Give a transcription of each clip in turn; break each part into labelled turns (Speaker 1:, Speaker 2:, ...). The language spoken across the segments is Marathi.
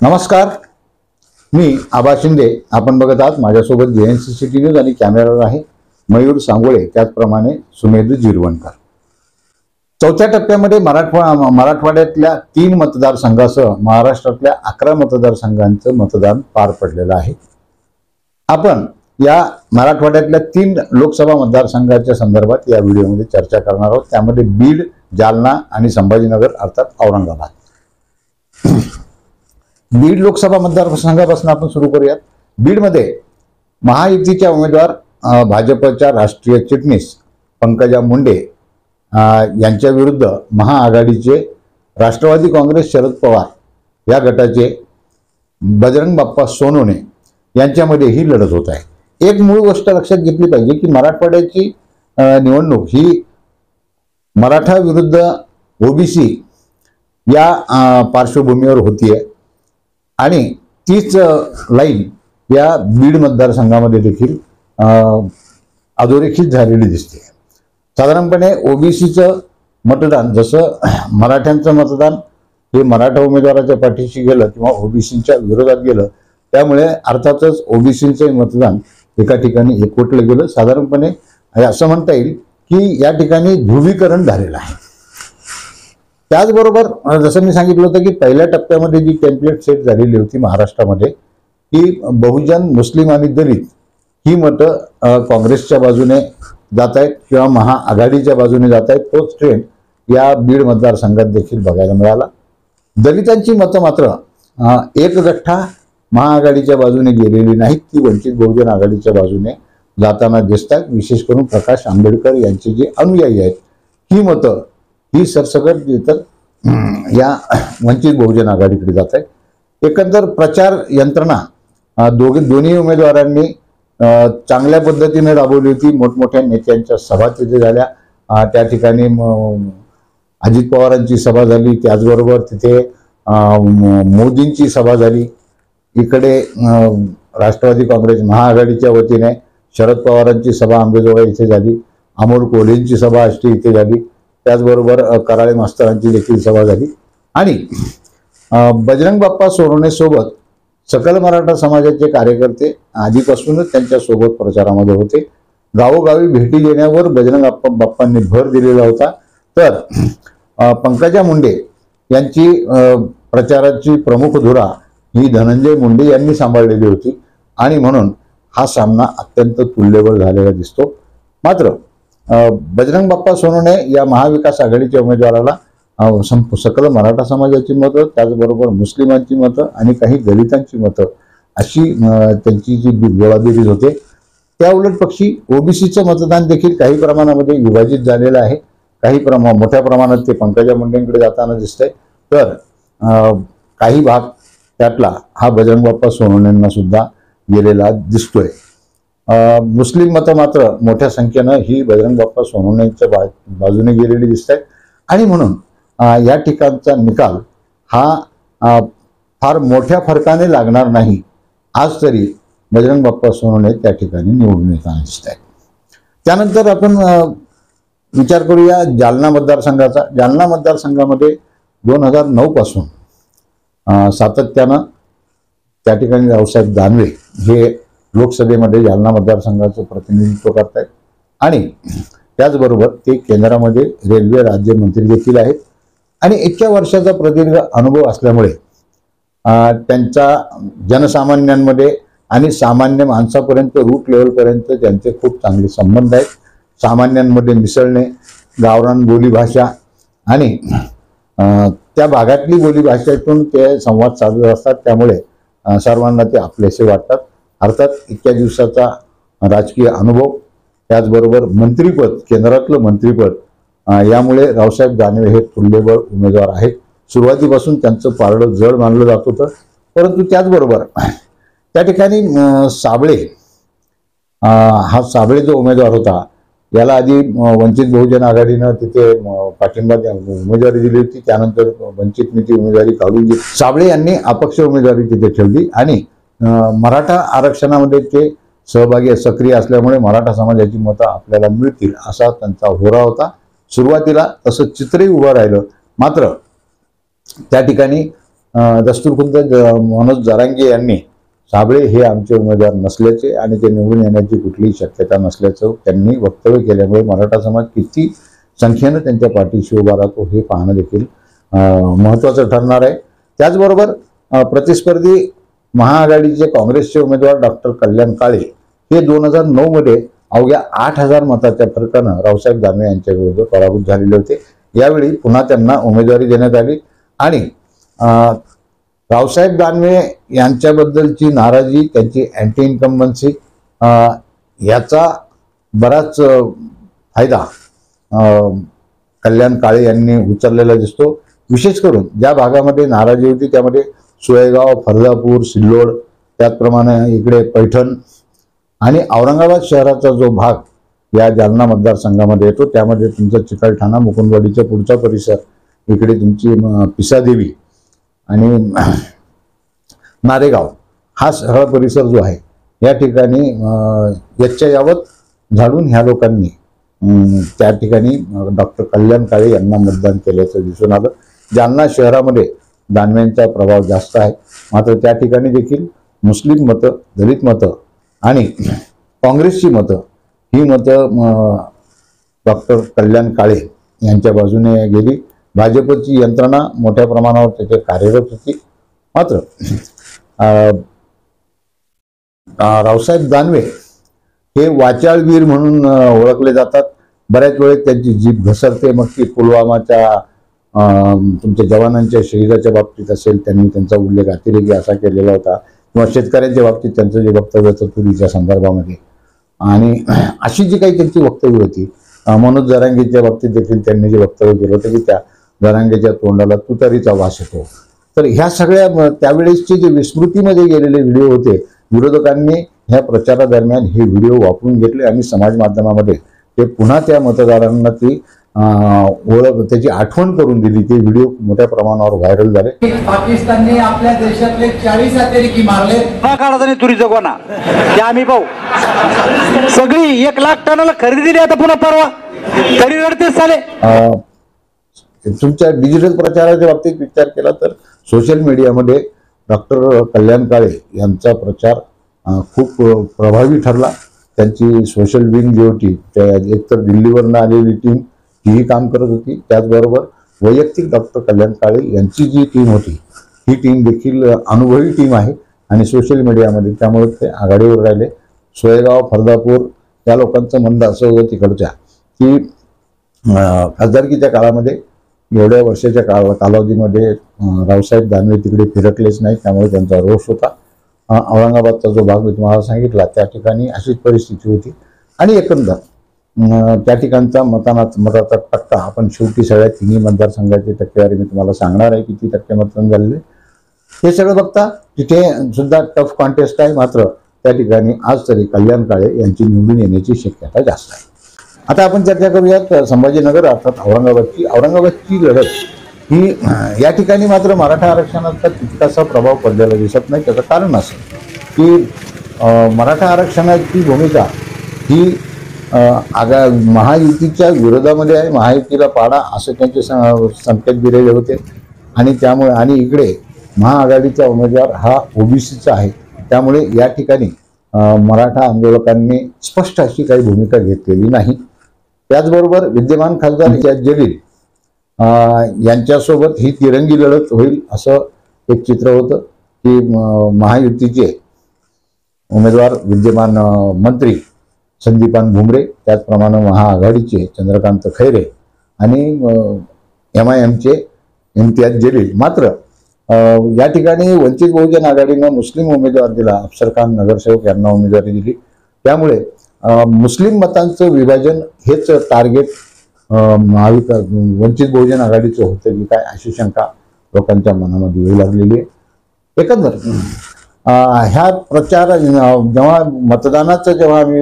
Speaker 1: नमस्कार, मी आबा शिंदे. आपण बघत आहात माझ्यासोबत JNCCT न्यूज आणि कॅमेरावर आहे मयूर सांगोळे, त्याचप्रमाणे सुमेध जिरवणकर. चौथ्या टप्प्यामध्ये मराठवाड्यातल्या 3 मतदारसंघासह महाराष्ट्रातल्या 11 मतदारसंघांचं मतदान पार पडलेलं आहे. आपण या मराठवाड्यातल्या 3 लोकसभा मतदारसंघाच्या संदर्भात या व्हिडिओमध्ये चर्चा करणार आहोत. त्यामध्ये बीड, जालना आणि संभाजीनगर अर्थात औरंगाबाद. बीड लोकसभा मतदारसंघापासून आपण सुरू करूयात. बीडमध्ये महायुतीच्या उमेदवार भाजपच्या राष्ट्रीय चिटणीस पंकजा मुंडे यांच्या विरुद्ध महाआघाडीचे राष्ट्रवादी काँग्रेस शरद पवार या गटाचे बजरंग बाप्पा सोनवणे यांच्यामध्ये ही लढत होत आहे. एक मूळ गोष्ट लक्षात घेतली पाहिजे की मराठवाड्याची निवडणूक ही मराठा विरुद्ध ओबीसी या पार्श्वभूमीवर होतीये आणि तीच लाईन या बीड मतदारसंघामध्ये देखील अधोरेखित झालेली दिसते. साधारणपणे ओबीसीचं मतदान जसं मराठ्यांचं मतदान हे मराठा उमेदवाराच्या पाठीशी गेलं किंवा ओबीसीच्या विरोधात गेलं, त्यामुळे अर्थातच ओबीसीचं मतदान एका ठिकाणी एकवटलं गेलं. साधारणपणे असं म्हणता येईल की या ठिकाणी ध्रुवीकरण झालेलं आहे. त्याचबरोबर जसं मी सांगितलं होतं की पहिल्या टप्प्यामध्ये जी टेम्पलेट सेट झालेली होती महाराष्ट्रामध्ये की बहुजन, मुस्लिम आणि दलित ही मतं काँग्रेसच्या बाजूने जात आहेत किंवा महाआघाडीच्या बाजूने जात आहेत, तोच ट्रेंड या बीड मतदारसंघात देखील बघायला मिळाला. दलितांची मतं मात्र एक गठ्ठा महाआघाडीच्या बाजूने गेलेली नाहीत, ती वंचित बहुजन आघाडीच्या बाजूने जाताना दिसतात. विशेष करून प्रकाश आंबेडकर यांचे जे अनुयायी आहेत ही मतं ही सरसकट तर या वंचित बहुजन आघाडीकडे जात आहे. एकंदर प्रचार यंत्रणा दोन्ही उमेदवारांनी चांगल्या पद्धतीने राबवली होती. मोठमोठ्या नेत्यांच्या सभा तिथे झाल्या. त्या ठिकाणी अजित पवारांची सभा झाली, त्याचबरोबर तिथे मोदींची सभा झाली. इकडे राष्ट्रवादी काँग्रेस महाआघाडीच्या वतीने शरद पवारांची सभा आंबेजोगाई इथे झाली, अमोल कोल्हेंची सभा आष्टी इथे झाली, त्याचबरोबर कराळे मास्तरांची देखील सभा झाली आणि बजरंग बाप्पा सोनवणे सोबत सकल मराठा समाजाचे कार्यकर्ते आधीपासूनच त्यांच्या सोबत प्रचारामध्ये होते. गावोगावी भेटी देण्यावर बजरंग बाप्पांनी भर दिलेला होता. तर पंकजा मुंडे यांची प्रचाराची प्रमुख धुरा ही धनंजय मुंडे यांनी सांभाळलेली होती आणि म्हणून हा सामना अत्यंत तुल्यबळ झालेला दिसतो. मात्र बजरंग बाप्पा सोनवणे या महाविकास आघाडीच्या उमेदवाराला सकल मराठा समाजाची मतं, त्याचबरोबर मुस्लिमांची मतं आणि काही दलितांची मतं अशी त्यांची जी गोळाबेरीज होते. त्या उलट पक्षी ओबीसीचं मतदान देखील काही प्रमाणामध्ये विभाजित झालेलं आहे. काही मोठ्या प्रमाणात ते पंकजा मुंडेंकडे जाताना दिसतंय, तर काही भाग त्यातला हा बजरंग बाप्पा सोनवणेंना सुद्धा गेलेला दिसतोय. मुस्लिम मतं मात्र मोठ्या संख्येनं ही बजरंग बाप्पा सोनवणेंच्या बाजूने गेलेली दिसत आहेत आणि म्हणून या ठिकाणचा निकाल हा फार मोठ्या फरकाने लागणार नाही. आज तरी बजरंग बाप्पा सोनवणे त्या ठिकाणी निवडून येताना दिसत आहेत. त्यानंतर आपण विचार करूया जालना मतदारसंघाचा. जालना मतदारसंघामध्ये 2009 पासून सातत्यानं त्या ठिकाणी रावसाहेब दानवे हे लोकसभेमध्ये जालना मतदारसंघाचं प्रतिनिधित्व करतायत आणि त्याचबरोबर ते केंद्रामध्ये रेल्वे राज्यमंत्री देखील आहेत आणि इतक्या वर्षाचा प्रदीर्घ अनुभव असल्यामुळे त्यांचा जनसामान्यांमध्ये आणि सामान्य माणसापर्यंत रूट लेवलपर्यंत त्यांचे खूप चांगले संबंध आहेत. सामान्यांमध्ये मिसळणे, गावरान बोलीभाषा आणि त्या भागातली बोलीभाषेतून ते संवाद साधत असतात, त्यामुळे सर्वांना ते आपलेसे वाटतात. अर्थात इतक्या दिवसाचा राजकीय अनुभव, त्याचबरोबर मंत्रिपद, केंद्रातलं मंत्रिपद, यामुळे रावसाहेब दानवे हे तुल्यबळ उमेदवार आहेत. सुरुवातीपासून त्यांचं पारडं जड मानलं जात होतं, परंतु त्याचबरोबर त्या ठिकाणी साबळे हा साबळे जो उमेदवार होता याला आधी वंचित बहुजन आघाडीनं तिथे पाठिंबा उमेदवारी दिली होती. त्यानंतर वंचितने ती उमेदवारी काढून घेतली. साबळे यांनी अपक्ष उमेदवारी तिथे ठेवली आणि मराठा आरक्षणामध्ये ते सहभागी सक्रिय असल्यामुळे मराठा समाजाची मतं आपल्याला मिळतील असा त्यांचा होरा होता. सुरुवातीला तसं चित्रही उभं राहिलं, मात्र त्या ठिकाणी दस्तूरखुद्द मनोज जरांगे यांनी साबळे हे आमचे उमेदवार नसल्याचे आणि ते निवडून येण्याची कुठलीही शक्यता नसल्याचं त्यांनी वक्तव्य केल्यामुळे मराठा समाज किती संख्येनं त्यांच्या पाठीशी उभा राहतो हे पाहणं देखील महत्त्वाचं ठरणार आहे. त्याचबरोबर प्रतिस्पर्धी महाआघाडीचे काँग्रेसचे उमेदवार डॉक्टर कल्याण काळे हे 2009 मध्ये अवघ्या 8,000 मताच्या फरकानं रावसाहेब दानवे यांच्या विरुद्ध पराभूत झालेले होते. यावेळी पुन्हा त्यांना उमेदवारी देण्यात आली आणि रावसाहेब दानवे यांच्याबद्दलची नाराजी, त्यांची अँटी इन्कम्बन्सी याचा बराच फायदा कल्याण काळे यांनी उचललेला दिसतो. विशेष करून ज्या भागामध्ये नाराजी होती त्यामध्ये सुळेगाव, फरदापूर, सिल्लोड, त्याचप्रमाणे इकडे पैठण आणि औरंगाबाद शहराचा जो भाग या जालना मतदारसंघामध्ये येतो त्यामध्ये तुमचं चिकलठाणा, मुकुंदवाडीचा पुढचा परिसर, इकडे तुमची पिसादेवी आणि नारेगाव हा सगळा परिसर जो आहे या ठिकाणी याच्या यावत झाडून ह्या लोकांनी त्या ठिकाणी डॉक्टर कल्याण काळे यांना मतदान केल्याचं दिसून आलं. जालना शहरामध्ये दानवेंचा प्रभाव जास्त आहे, मात्र त्या ठिकाणी देखील मुस्लिम मतं, दलित मतं आणि काँग्रेसची मतं ही मतं डॉक्टर कल्याण काळे यांच्या बाजूने गेली. भाजपची यंत्रणा मोठ्या प्रमाणावर तिथे कार्यरत होती, मात्र रावसाहेब दानवे हे वाचाळवीर म्हणून ओळखले जातात. बऱ्याच वेळेस त्यांची जीभ घसरते, मग ती पुलवामाच्या तुमच्या जवानांच्या शहीदाच्या बाबतीत असेल, त्यांनी त्यांचा उल्लेख अतिरेकी असा केलेला होता, किंवा शेतकऱ्यांच्या बाबतीत त्यांचं जे वक्तव्य होतं तुरीच्या संदर्भामध्ये, आणि अशी जी काही त्यांची वक्तव्य होती. मनोज जरांगेच्या बाबतीत देखील त्यांनी जे वक्तव्य केलं होतं की त्या जरांगेच्या तोंडाला तुतारीचा वास येतो. तर ह्या सगळ्या त्यावेळेसचे जे विस्मृतीमध्ये गेलेले व्हिडिओ होते, विरोधकांनी ह्या प्रचारादरम्यान हे व्हिडिओ वापरून घेतले आणि समाज माध्यमामध्ये ते पुन्हा त्या मतदारांना ती ओळख, त्याची आठवण करून दिली. ते व्हिडिओ मोठ्या प्रमाणावर व्हायरल झाले.
Speaker 2: पाकिस्तानने आपल्या देशातले 40 अतिरेकी मारले.
Speaker 3: काळाचा तुरीचा गोणा ते आम्ही पाहू. सगळी 1 लाख टनाला खरेदी दिली आता पुन्हा परवा, तरी रडतेच झाले.
Speaker 1: तुमच्या डिजिटल प्रचाराच्या बाबतीत विचार केला तर सोशल मीडियामध्ये डॉक्टर कल्याण काळे यांचा प्रचार खूप प्रभावी ठरला. त्यांची सोशल विंग जी होती, एकतर दिल्लीवरनं आलेली टीम तीही काम करत होती, त्याचबरोबर वैयक्तिक डॉक्टर कल्याण काळे यांची जी टीम होती ही टीम देखील अनुभवी टीम आहे आणि सोशल मीडियामध्ये त्यामुळे ते आघाडीवर राहिले. सोयगाव, फरदापूर या लोकांचं म्हणणं असं होतं तिकडच्या की खासदारकीच्या काळामध्ये एवढ्या वर्षाच्या कालावधीमध्ये रावसाहेब दानवे तिकडे फिरकलेच नाही, त्यामुळे त्यांचा रोष होता. औरंगाबादचा जो भाग मी तुम्हाला सांगितला त्या ठिकाणी अशीच परिस्थिती होती आणि एकंदर त्या ठिकाणचा मताचा टक्का आपण शेवटी सगळ्या तिन्ही मतदारसंघाची टक्केवारी मी तुम्हाला सांगणार आहे किती टक्के मतदान झालेले. हे सगळं बघता तिथे सुद्धा टफ कॉन्टेस्ट आहे, मात्र त्या ठिकाणी आज तरी कल्याण काळे यांची निवडून येण्याची शक्यता जास्त आहे. आता आपण चर्चा करूयात संभाजीनगर अर्थात औरंगाबादची लढत ही या ठिकाणी मात्र मराठा आरक्षणाचा तितकासा प्रभाव पडलेला दिसत नाही. त्याचं कारण असं की मराठा आरक्षणाची भूमिका ही महायुतीच्या विरोधामध्ये आहे. महायुतीला पाडा असे त्यांचे संकेत दिलेले होते आणि त्यामुळे आणि इकडे महाआघाडीचा उमेदवार हा ओबीसीचा आहे, त्यामुळे या ठिकाणी मराठा आंदोलकांनी स्पष्ट अशी काही भूमिका घेतलेली नाही. त्याचबरोबर विद्यमान खासदार इम्तियाज जलील यांच्यासोबत ही तिरंगी लढत होईल असं एक चित्र होतं की महायुतीचे उमेदवार विद्यमान मंत्री संदीपान भुमरे, त्याचप्रमाणे महाआघाडीचे चंद्रकांत खैरे आणि MIMचे इम्तियाज जलील. मात्र या ठिकाणी वंचित बहुजन आघाडीनं मुस्लिम उमेदवार दिला, अफसर खान नगरसेवक यांना उमेदवारी दिली. त्यामुळे मुस्लिम मतांचं विभाजन हेच टार्गेट वंचित बहुजन आघाडीचं होतं की काय अशी शंका लोकांच्या मनामध्ये येऊ लागलेली आहे. एकंदर ह्या प्रचार जेव्हा मतदानाचा जेव्हा आम्ही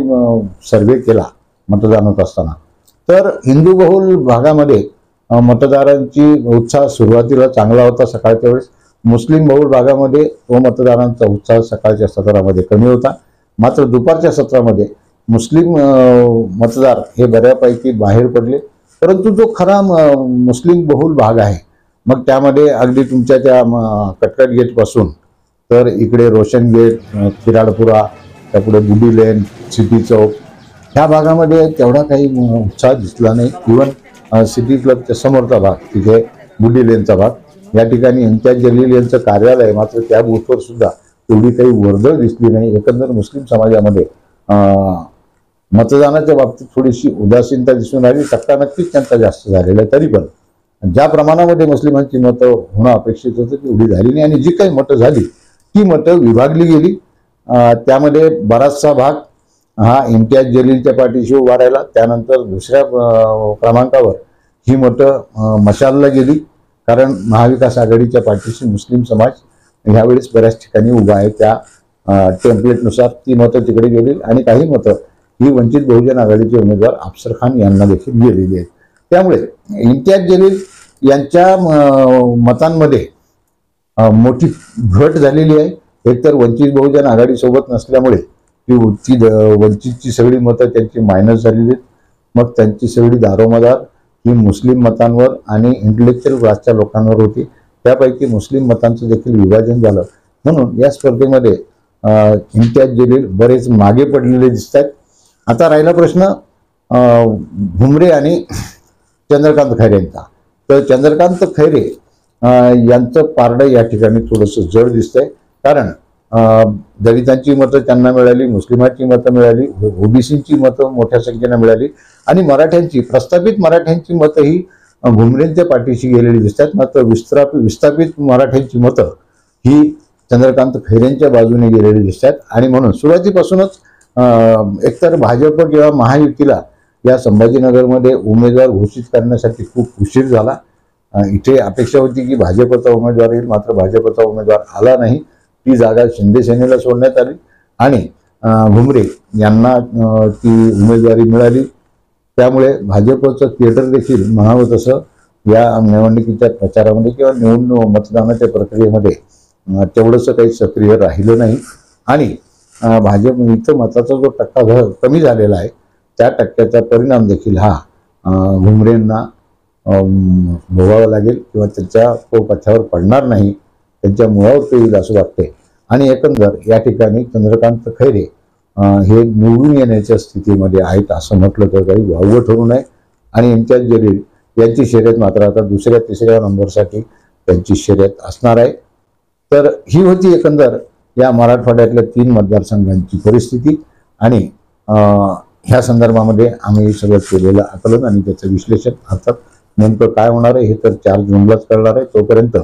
Speaker 1: सर्वे केला मतदान होत असताना, तर हिंदू बहुल भागामध्ये मतदारांची उत्साह सुरुवातीला चांगला होता सकाळच्या वेळेस. मुस्लिम बहुल भागामध्ये तो मतदारांचा उत्साह सकाळच्या सत्रामध्ये कमी होता. मात्र दुपारच्या सत्रामध्ये मुस्लिम मतदार हे बऱ्यापैकी बाहेर पडले. परंतु जो खरा मुस्लिम बहुल भाग आहे, मग त्यामध्ये अगदी तुमच्या त्या कटकट गेटपासून तर इकडे रोशन गेट, किराडपुरा, त्यापुढे बुडी लेन, सिटी चौक ह्या भागामध्ये तेवढा काही उत्साह दिसला नाही. इव्हन सिटी क्लबच्या समोरचा भाग, तिथे बुडी लेनचा भाग, या ठिकाणी इम्तियाज जलील यांचं कार्यालय, मात्र त्या बूथवर सुद्धा तेवढी काही वर्दळ दिसली नाही. एकंदर मुस्लिम समाजामध्ये मतदानाच्या बाबतीत थोडीशी उदासीनता दिसून आली. टक्का नक्कीच त्यांचा जास्त झालेला आहे, तरी पण ज्या प्रमाणामध्ये मुस्लिमांची मतं होणं अपेक्षित होतं तेवढी झाली नाही. आणि जी काही मतं झाली ती मतं विभागली गेली. त्यामध्ये बराचसा भाग हा इम्तियाज जलीलच्या पाठीशी उभा राहिला. त्यानंतर दुसऱ्या क्रमांकावर ही मतं मशालला गेली, कारण महाविकास आघाडीच्या पाठीशी मुस्लिम समाज ह्यावेळेस बऱ्याच ठिकाणी उभा आहे. त्या टेम्पलेटनुसार ती मतं तिकडे गेली आणि काही मतं ही वंचित बहुजन आघाडीचे उमेदवार अफसर खान यांना देखील गेलेली आहेत. त्यामुळे इम्तियाज जलील यांच्या मतांमध्ये मोठी घट झालेली आहे. एकतर वंचित बहुजन आघाडीसोबत नसल्यामुळे ती वंचितची सगळी मतं त्यांची मायनस झालेली आहेत. मग त्यांची सगळी दारोमदार ही मुस्लिम मतांवर आणि इंटेलेक्च्युअल क्लासच्या लोकांवर होती. त्यापैकी मुस्लिम मतांचं देखील विभाजन झालं. म्हणून या स्पर्धेमध्ये इम्तियाज जलील बरेच मागे पडलेले दिसत आहेत. आता राहिला प्रश्न भुमरे आणि चंद्रकांत खैरे यांचा. तर चंद्रकांत खैरे यांचं पारडं या ठिकाणी थोडंसं जड दिसतंय, कारण दलितांची मतं त्यांना मिळाली, मुस्लिमांची मतं मिळाली, ओबीसीची मतं मोठ्या संख्येनं मिळाली आणि मराठ्यांची, प्रस्थापित मराठ्यांची मतं ही भुमरेंच्या पाठीशी गेलेली दिसतात. मात्र विस्थापित मराठ्यांची मतं ही चंद्रकांत खैरेंच्या बाजूने गेलेली दिसतात. आणि म्हणून सुरुवातीपासूनच एकतर भाजप किंवा महायुतीला या संभाजीनगरमध्ये उमेदवार घोषित करण्यासाठी खूप उशीर झाला. इथे अपेक्षा होती की भाजपचा उमेदवार येईल, मात्र भाजपचा उमेदवार आला नाही. ती जागा शिंदे सेनेला सोडण्यात आली आणि भुमरे यांना ती उमेदवारी मिळाली. त्यामुळे भाजपचं थिएटर देखील म्हणावं तसं या निवडणुकीच्या प्रचारामध्ये किंवा मतदानाच्या प्रक्रियेमध्ये तेवढंसं काही सक्रिय राहिलं नाही. आणि भाजप इथं मताचा जो टक्का कमी झालेला आहे त्या टक्क्याचा परिणाम देखील हा भुमरेंना भोगावा लागेल किंवा त्यांच्या पथ्यावर पडणार नाही, त्यांच्या मुळावर येईल असं वाटते. आणि एकंदर या ठिकाणी चंद्रकांत खैरे हे निवडून येण्याच्या स्थितीमध्ये आहेत असं म्हटलं तर काही वावगं ठरू नये. आणि इम्तियाज जलील यांची शर्यत मात्र आता दुसऱ्या तिसऱ्या नंबरसाठी त्यांची शर्यत असणार आहे. तर ही होती एकंदर या मराठवाड्यातल्या 3 मतदारसंघांची परिस्थिती आणि ह्या संदर्भामध्ये आम्ही सगळं केलेलं आकलन आणि त्याचं विश्लेषण. अर्थात नेमकं काय होणार आहे हे तर 4 जूनलाच कळणार आहे. तोपर्यंत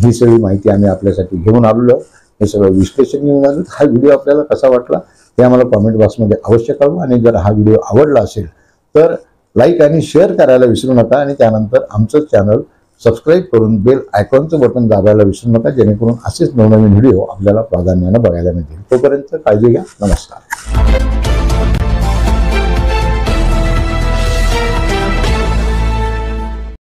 Speaker 1: ही सगळी माहिती आम्ही आपल्यासाठी घेऊन आलेलो, हे सगळं विश्लेषण घेऊन आलो. हा व्हिडिओ आपल्याला कसा वाटला हे आम्हाला कॉमेंट बॉक्समध्ये अवश्य कळवा. आणि जर हा व्हिडिओ आवडला असेल तर लाईक आणि शेअर करायला विसरू नका. आणि त्यानंतर आमचं चॅनल सबस्क्राईब करून बेल आयकॉनचं बटन दाबायला विसरू नका, जेणेकरून असेच नवनवीन व्हिडिओ आपल्याला प्राधान्यानं बघायला मिळतील. तोपर्यंत काळजी घ्या. नमस्कार.